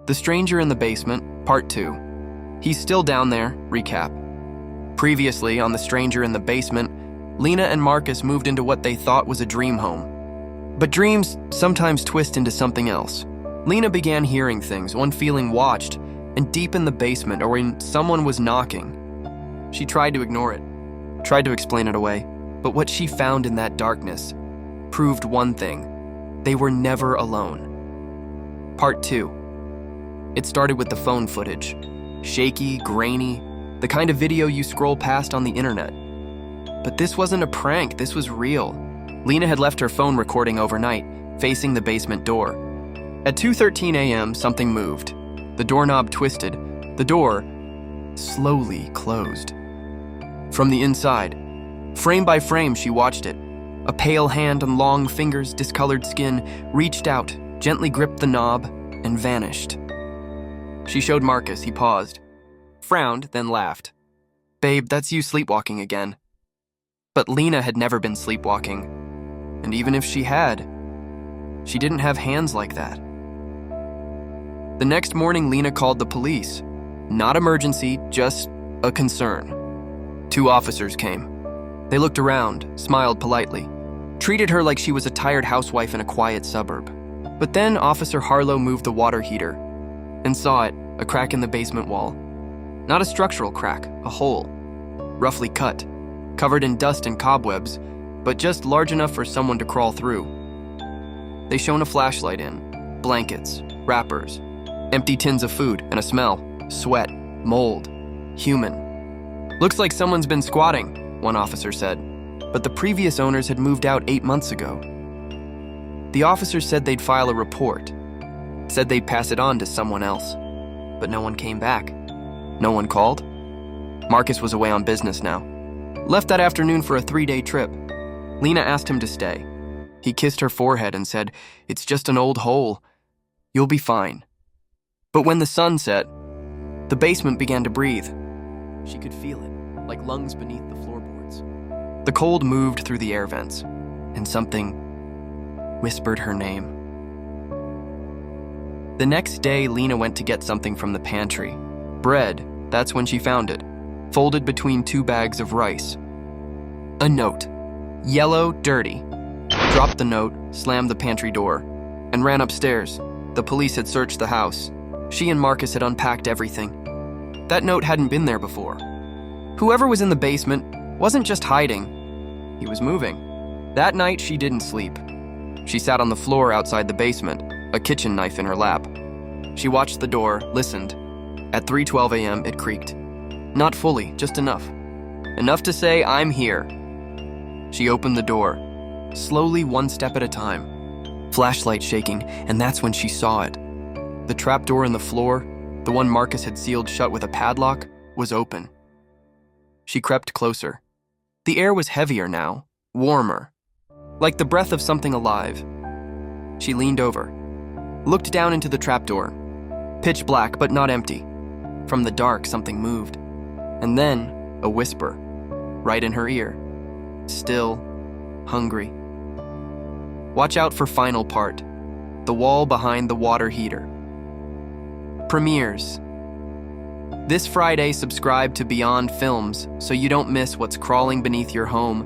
The Stranger in the Basement, Part 2. He's still down there, recap. Previously, on The Stranger in the Basement, Lena and Marcus moved into what they thought was a dream home. But dreams sometimes twist into something else. Lena began hearing things, one feeling watched, and deep in the basement or when someone was knocking. She tried to ignore it, tried to explain it away, but what she found in that darkness proved one thing: they were never alone. Part 2. It started with the phone footage. Shaky, grainy, the kind of video you scroll past on the internet. But this wasn't a prank, this was real. Lena had left her phone recording overnight, facing the basement door. At 2:13 a.m., something moved. The doorknob twisted. The door slowly closed. From the inside, frame by frame, she watched it. A pale hand and long fingers, discolored skin, reached out, gently gripped the knob, and vanished. She showed Marcus. He paused, frowned, then laughed. "Babe, that's you sleepwalking again." But Lena had never been sleepwalking. And even if she had, she didn't have hands like that. The next morning, Lena called the police. Not emergency, just a concern. 2 officers came. They looked around, smiled politely, treated her like she was a tired housewife in a quiet suburb. But then Officer Harlow moved the water heater and saw it, a crack in the basement wall. Not a structural crack, a hole, roughly cut, covered in dust and cobwebs, but just large enough for someone to crawl through. They shone a flashlight in, blankets, wrappers, empty tins of food, and a smell: sweat, mold, human. "Looks like someone's been squatting," one officer said, but the previous owners had moved out 8 months ago. The officers said they'd file a report, said they'd pass it on to someone else, but no one came back. No one called. Marcus was away on business now. Left that afternoon for a 3-day trip. Lena asked him to stay. He kissed her forehead and said, "It's just an old hole. You'll be fine." But when the sun set, the basement began to breathe. She could feel it, like lungs beneath the floorboards. The cold moved through the air vents, and something whispered her name. The next day, Lena went to get something from the pantry. Bread, that's when she found it, folded between 2 bags of rice. A note. Yellow, dirty. Dropped the note, slammed the pantry door, and ran upstairs. The police had searched the house. She and Marcus had unpacked everything. That note hadn't been there before. Whoever was in the basement wasn't just hiding. He was moving. That night, she didn't sleep. She sat on the floor outside the basement, a kitchen knife in her lap. She watched the door, listened. At 3:12 a.m., it creaked. Not fully, just enough. Enough to say, "I'm here." She opened the door, slowly, one step at a time. Flashlight shaking, and that's when she saw it. The trapdoor in the floor, the one Marcus had sealed shut with a padlock, was open. She crept closer. The air was heavier now, warmer, like the breath of something alive. She leaned over, looked down into the trapdoor. Pitch black, but not empty. From the dark, something moved. And then, a whisper, right in her ear. Still, hungry. Watch out for final part. The wall behind the water heater. Premieres. This Friday, subscribe to Beyond Filmz so you don't miss what's crawling beneath your home